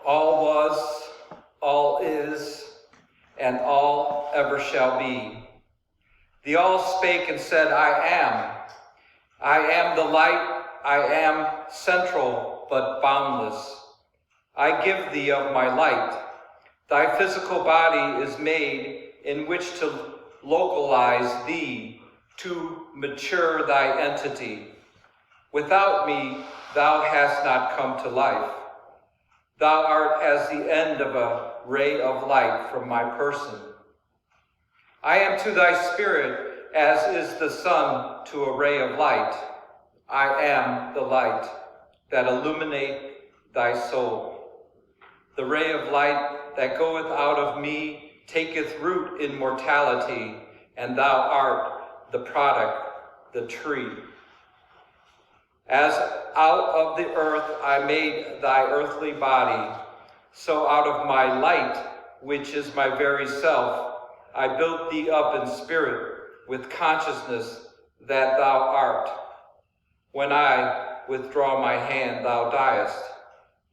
all was, all is, and all ever shall be. The all spake and said, I am. I am the light, I am central but boundless. I give thee of my light. Thy physical body is made in which to localize thee, to mature thy entity. Without me, thou hast not come to life. Thou art as the end of a ray of light from my person. I am to thy spirit as is the sun to a ray of light. I am the light that illuminate thy soul. The ray of light that goeth out of me taketh root in mortality, and thou art the product, the tree. As out of the earth I made thy earthly body, so out of my light, which is my very self, I built thee up in spirit with consciousness that thou art. When I withdraw my hand, thou diest.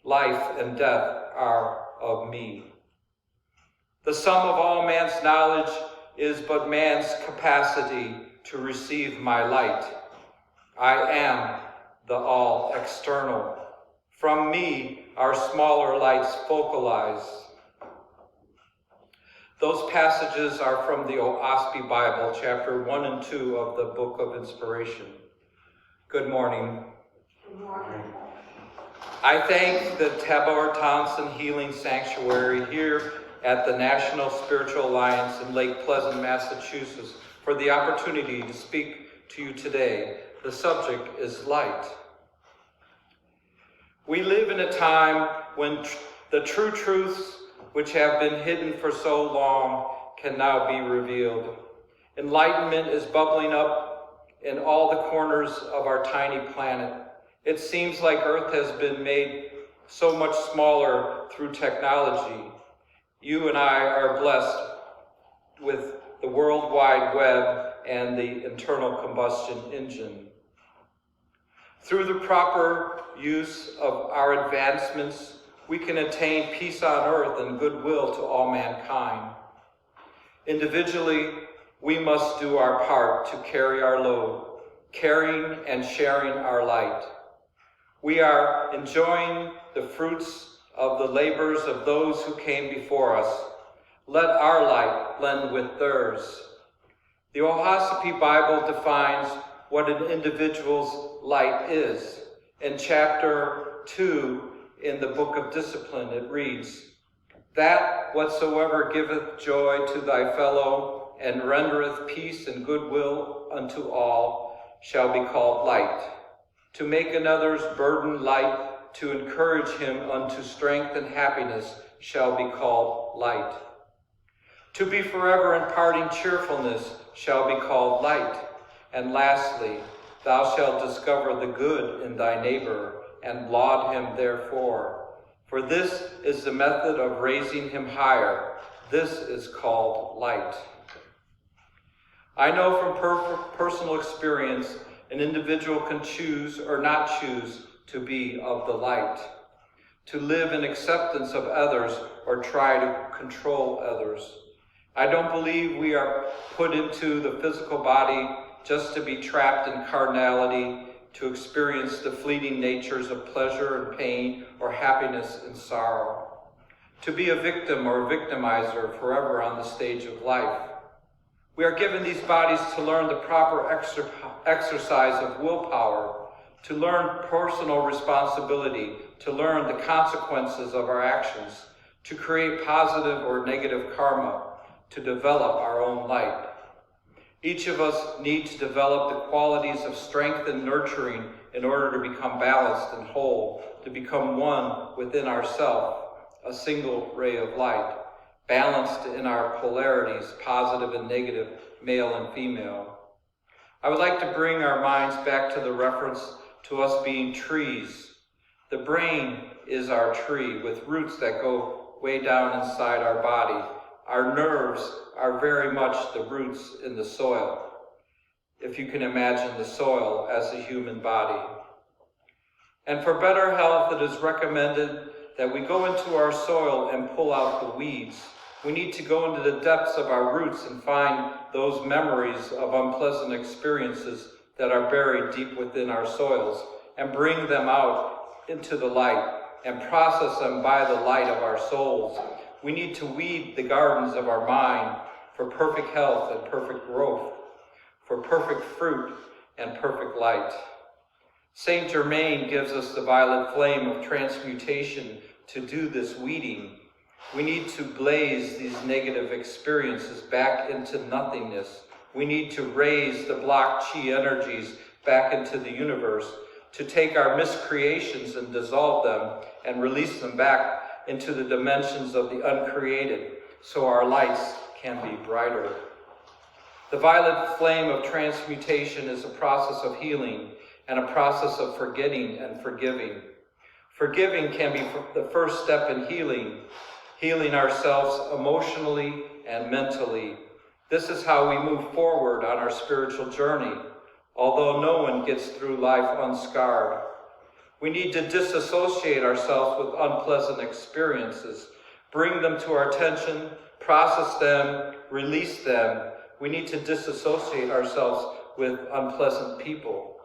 Life and death are of me. The sum of all man's knowledge is but man's capacity to receive my light. I am the all external. From me are smaller lights focalized. Those passages are from the OAHSPE Bible, chapter 1 and 2 of the Book of Inspiration. Good morning. Good morning. I thank the Tabor Townsend Healing Sanctuary here at the National Spiritual Alliance in Lake Pleasant, Massachusetts, for the opportunity to speak to you today. The subject is light. We live in a time when the true truths which have been hidden for so long can now be revealed. Enlightenment is bubbling up in all the corners of our tiny planet. It seems like Earth has been made so much smaller through technology. You and I are blessed with the World Wide Web and the internal combustion engine. Through the proper use of our advancements, we can attain peace on earth and goodwill to all mankind. Individually, we must do our part to carry our load, carrying and sharing our light. We are enjoying the fruits of the labors of those who came before us. Let our light blend with theirs. The OAHSPE Bible defines what an individual's light is. In chapter 2 in the Book of Discipline, it reads, That whatsoever giveth joy to thy fellow and rendereth peace and goodwill unto all shall be called light. To make another's burden light, to encourage him unto strength and happiness shall be called light. To be forever imparting cheerfulness shall be called light. And lastly, thou shalt discover the good in thy neighbor and laud him therefore. For this is the method of raising him higher. This is called light. I know from personal experience, an individual can choose or not choose to be of the light, to live in acceptance of others or try to control others. I don't believe we are put into the physical body just to be trapped in carnality, to experience the fleeting natures of pleasure and pain or happiness and sorrow, to be a victim or a victimizer forever on the stage of life. We are given these bodies to learn the proper exercise of willpower, to learn personal responsibility, to learn the consequences of our actions, to create positive or negative karma, to develop our own light. Each of us needs to develop the qualities of strength and nurturing in order to become balanced and whole, to become one within ourselves, a single ray of light, balanced in our polarities, positive and negative, male and female. I would like to bring our minds back to the reference to us being trees. The brain is our tree with roots that go way down inside our body. Our nerves are very much the roots in the soil, if you can imagine the soil as a human body. And for better health, it is recommended that we go into our soil and pull out the weeds. We need to go into the depths of our roots and find those memories of unpleasant experiences that are buried deep within our soils and bring them out into the light and process them by the light of our souls. We need to weed the gardens of our mind for perfect health and perfect growth, for perfect fruit and perfect light. Saint Germain gives us the violet flame of transmutation to do this weeding. We need to blaze these negative experiences back into nothingness. We need to raise the blocked chi energies back into the universe, to take our miscreations and dissolve them and release them back into the dimensions of the uncreated, so our lights can be brighter. The violet flame of transmutation is a process of healing and a process of forgetting and forgiving. Forgiving can be the first step in healing ourselves emotionally and mentally. This is how we move forward on our spiritual journey, although no one gets through life unscarred. We need to disassociate ourselves with unpleasant experiences, bring them to our attention, process them, release them. We need to disassociate ourselves with unpleasant people.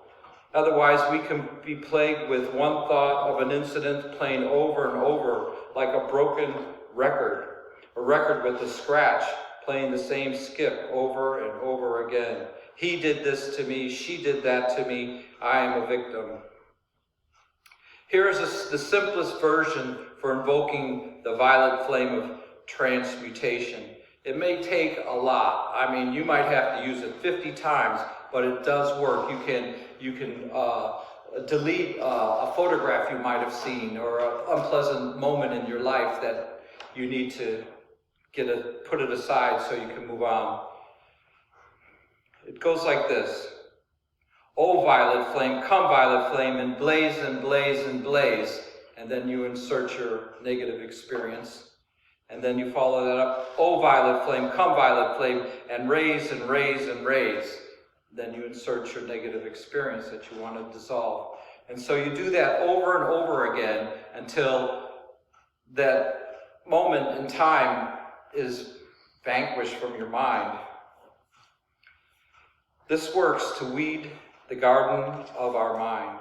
Otherwise, we can be plagued with one thought of an incident playing over and over like a broken record, a record with a scratch playing the same skip over and over again. He did this to me, she did that to me, I am a victim. Here is the simplest version for invoking the violet flame of transmutation. It may take a lot. I mean, you might have to use it 50 times, but it does work. You can delete a photograph you might have seen or an unpleasant moment in your life that you need to put it aside so you can move on. It goes like this. O violet flame, come violet flame, and blaze and blaze and blaze. And then you insert your negative experience. And then you follow that up. O violet flame, come violet flame, and raise and raise and raise. Then you insert your negative experience that you want to dissolve. And so you do that over and over again until that moment in time is vanquished from your mind. This works to weed the garden of our mind.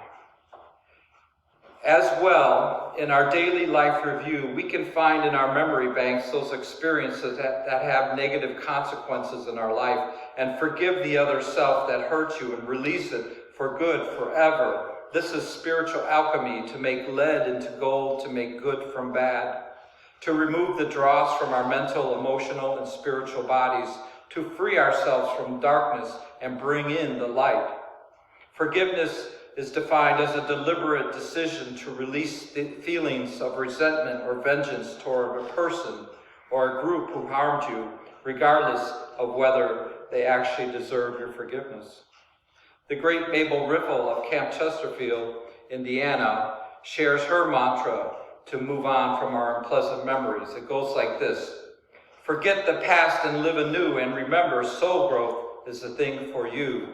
As well, in our daily life review, we can find in our memory banks those experiences that have negative consequences in our life and forgive the other self that hurt you and release it for good forever. This is spiritual alchemy, to make lead into gold, to make good from bad, to remove the dross from our mental, emotional, and spiritual bodies, to free ourselves from darkness and bring in the light. Forgiveness is defined as a deliberate decision to release the feelings of resentment or vengeance toward a person or a group who harmed you, regardless of whether they actually deserve your forgiveness. The great Mabel Riffle of Camp Chesterfield, Indiana, shares her mantra to move on from our unpleasant memories. It goes like this. Forget the past and live anew, and remember, soul growth is the thing for you.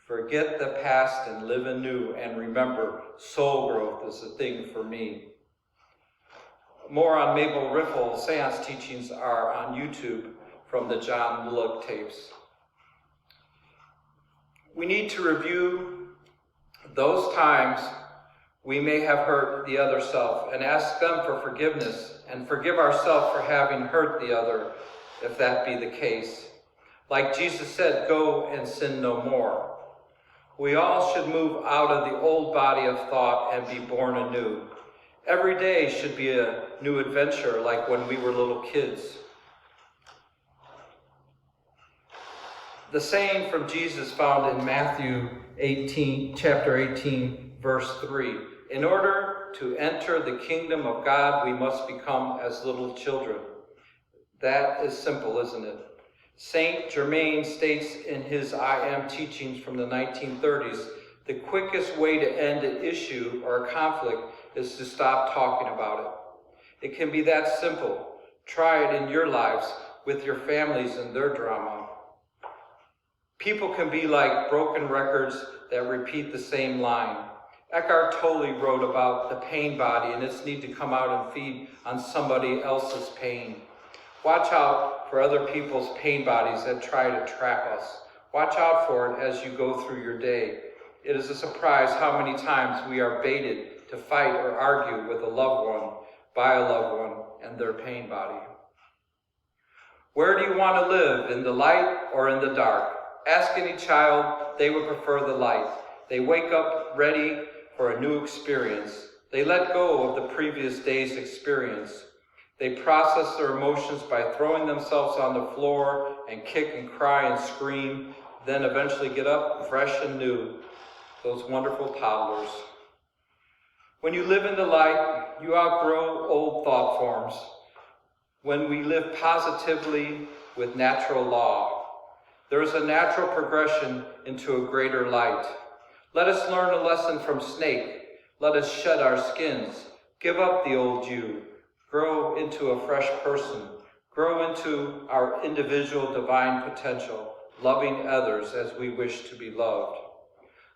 Forget the past and live anew, and remember, soul growth is the thing for me. More on Mabel Riffle seance teachings are on YouTube from the John Mullock tapes. We need to review those times we may have hurt the other self and ask them for forgiveness, and forgive ourselves for having hurt the other, if that be the case. Like Jesus said, go and sin no more. We all should move out of the old body of thought and be born anew. Every day should be a new adventure, like when we were little kids. The saying from Jesus found in Matthew 18, chapter 18, verse 3. In order to enter the kingdom of God, we must become as little children. That is simple, isn't it? Saint Germain states in his I Am teachings from the 1930s, the quickest way to end an issue or a conflict is to stop talking about it. It can be that simple. Try it in your lives with your families and their drama. People can be like broken records that repeat the same line. Eckhart Tolle wrote about the pain body and its need to come out and feed on somebody else's pain. Watch out for other people's pain bodies that try to trap us. Watch out for it as you go through your day. It is a surprise how many times we are baited to fight or argue with a loved one, by a loved one, and their pain body. Where do you want to live, in the light or in the dark? Ask any child, they would prefer the light. They wake up ready for a new experience. They let go of the previous day's experience. They process their emotions by throwing themselves on the floor and kick and cry and scream, then eventually get up fresh and new. Those wonderful toddlers. When you live in the light, you outgrow old thought forms. When we live positively with natural law, there is a natural progression into a greater light. Let us learn a lesson from Snake. Let us shed our skins, give up the old you, grow into a fresh person, grow into our individual divine potential, loving others as we wish to be loved.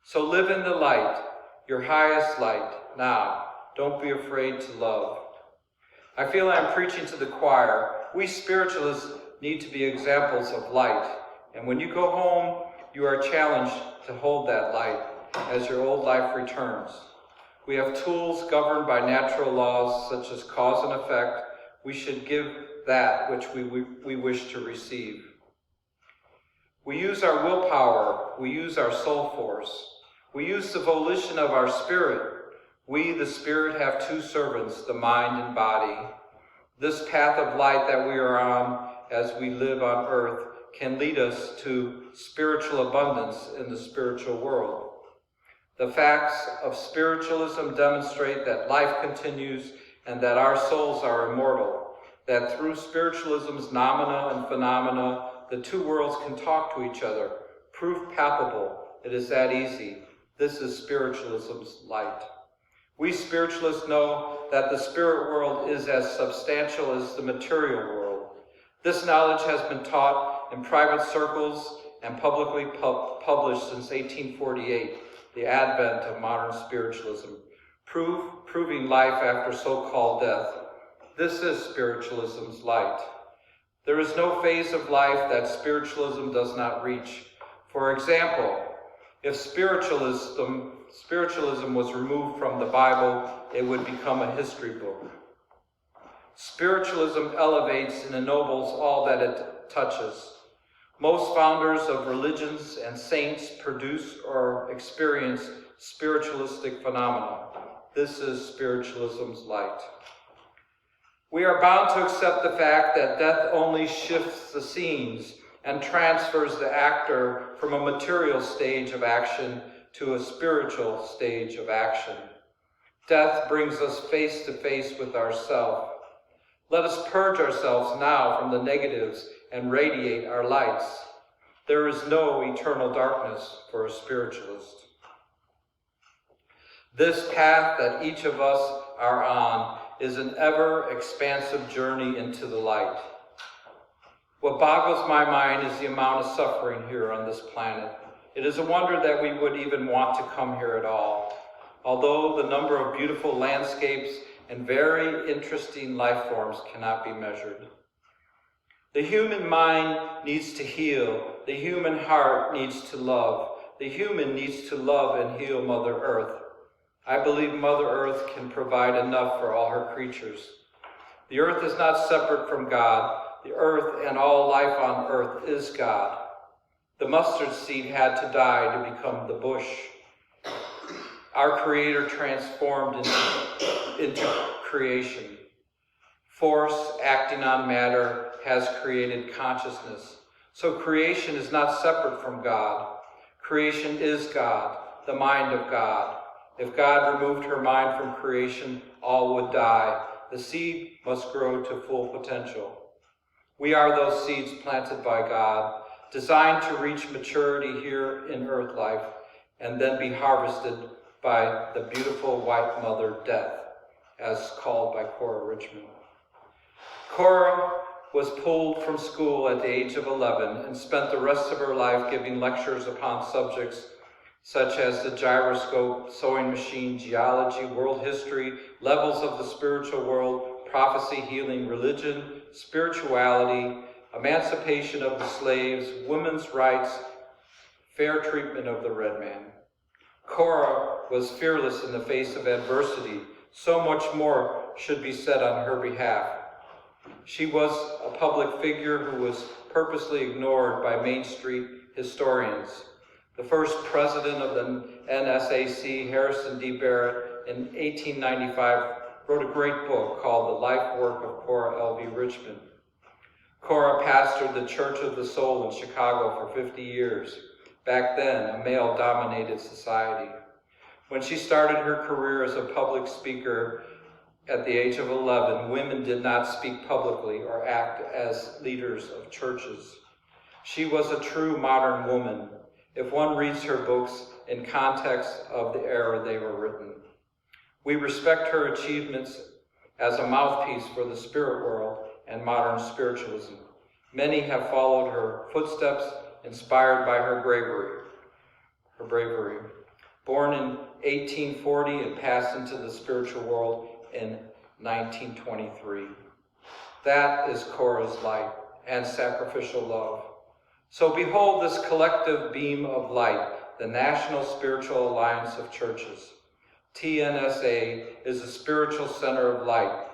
So live in the light, your highest light, now. Don't be afraid to love. I feel I'm preaching to the choir. We spiritualists need to be examples of light. And when you go home, you are challenged to hold that light as your old life returns. We have tools governed by natural laws such as cause and effect. We should give that which we wish to receive. We use our willpower. We use our soul force. We use the volition of our spirit. We, the spirit, have two servants, the mind and body. This path of light that we are on as we live on earth can lead us to spiritual abundance in the spiritual world. The facts of spiritualism demonstrate that life continues and that our souls are immortal, that through spiritualism's noumena and phenomena, the two worlds can talk to each other. Proof palpable. It is that easy. This is spiritualism's light. We spiritualists know that the spirit world is as substantial as the material world. This knowledge has been taught in private circles and publicly published since 1848, the advent of modern spiritualism, proving life after so-called death. This is spiritualism's light. There is no phase of life that spiritualism does not reach. For example, if spiritualism was removed from the Bible, it would become a history book. Spiritualism elevates and ennobles all that it touches. Most founders of religions and saints produce or experience spiritualistic phenomena. This is spiritualism's light. We are bound to accept the fact that death only shifts the scenes and transfers the actor from a material stage of action to a spiritual stage of action. Death brings us face to face with ourselves. Let us purge ourselves now from the negatives and radiate our lights. There is no eternal darkness for a spiritualist. This path that each of us are on is an ever-expansive journey into the light. What boggles my mind is the amount of suffering here on this planet. It is a wonder that we would even want to come here at all. Although the number of beautiful landscapes and very interesting life forms cannot be measured. The human mind needs to heal. The human heart needs to love. The human needs to love and heal Mother Earth. I believe Mother Earth can provide enough for all her creatures. The earth is not separate from God. The earth and all life on earth is God. The mustard seed had to die to become the bush. Our Creator transformed into creation. Force acting on matter has created consciousness. So creation is not separate from God. Creation is God, the mind of God. If God removed her mind from creation, all would die. The seed must grow to full potential. We are those seeds planted by God, designed to reach maturity here in earth life, and then be harvested by the beautiful white mother, death, as called by Cora Richmond. Cora was pulled from school at the age of 11 and spent the rest of her life giving lectures upon subjects such as the gyroscope, sewing machine, geology, world history, levels of the spiritual world, prophecy, healing, religion, spirituality, emancipation of the slaves, women's rights, fair treatment of the red man. Cora was fearless in the face of adversity. So much more should be said on her behalf. She was a public figure who was purposely ignored by Main Street historians. The first president of the NSAC, Harrison D. Barrett, in 1895, wrote a great book called The Life Work of Cora L.V. Richmond. Cora pastored the Church of the Soul in Chicago for 50 years. Back then, a male-dominated society. When she started her career as a public speaker at the age of 11, women did not speak publicly or act as leaders of churches. She was a true modern woman, if one reads her books in context of the era they were written. We respect her achievements as a mouthpiece for the spirit world and modern spiritualism. Many have followed her footsteps, inspired by her bravery. Born in 1840 and passed into the spiritual world in 1923. That is Cora's light and sacrificial love. So behold this collective beam of light, the National Spiritual Alliance of Churches. TNSA is a spiritual center of light.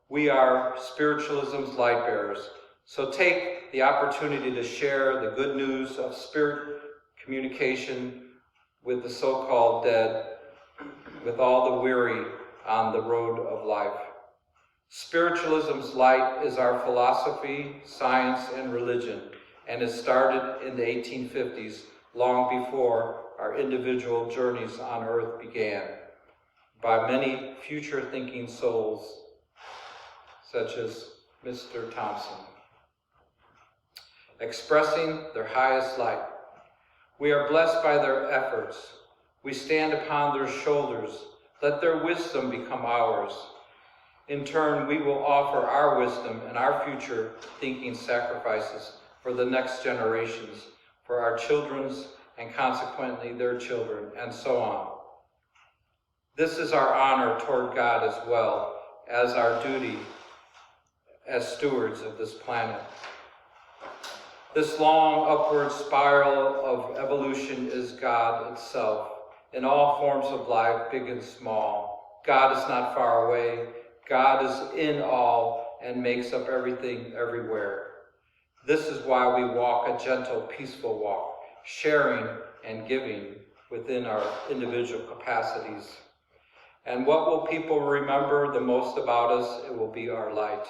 We are spiritualism's light bearers. So take the opportunity to share the good news of spirit communication with the so-called dead, with all the weary on the road of life. Spiritualism's light is our philosophy, science, and religion, and it started in the 1850s, long before our individual journeys on earth began, by many future-thinking souls, such as Mr. Thompson, expressing their highest light. We are blessed by their efforts. We stand upon their shoulders. Let their wisdom become ours. In turn, we will offer our wisdom and our future thinking sacrifices for the next generations, for our children's and consequently their children, and so on. This is our honor toward God as well as our duty as stewards of this planet. This long upward spiral of evolution is God itself, in all forms of life, big and small. God is not far away. God is in all and makes up everything everywhere. This is why we walk a gentle, peaceful walk, sharing and giving within our individual capacities. And what will people remember the most about us? It will be our light.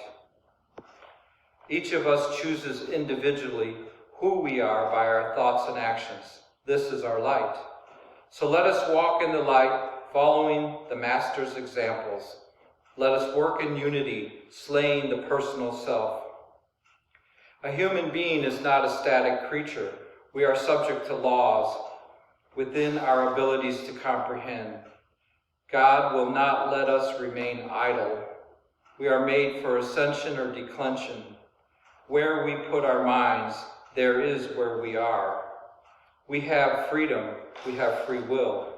Each of us chooses individually who we are by our thoughts and actions. This is our light. So let us walk in the light, following the Master's examples. Let us work in unity, slaying the personal self. A human being is not a static creature. We are subject to laws within our abilities to comprehend. God will not let us remain idle. We are made for ascension or declension. Where we put our minds, there is where we are. We have freedom, we have free will.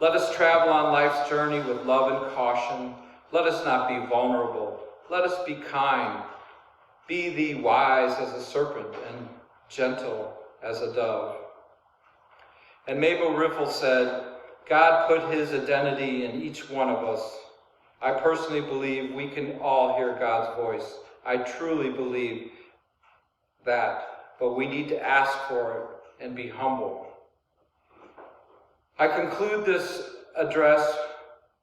Let us travel on life's journey with love and caution. Let us not be vulnerable. Let us be kind. Be thee wise as a serpent and gentle as a dove. And Mabel Riffle said, God put his identity in each one of us. I personally believe we can all hear God's voice. I truly believe that, but we need to ask for it and be humble. I conclude this address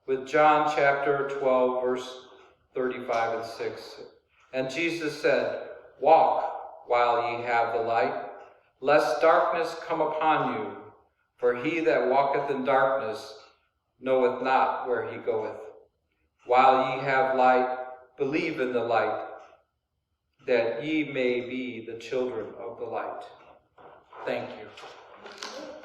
with John chapter 12, verse 35 and 6. And Jesus said, walk while ye have the light, lest darkness come upon you. For he that walketh in darkness knoweth not where he goeth. While ye have light, believe in the light, that ye may be the children of the light. Thank you.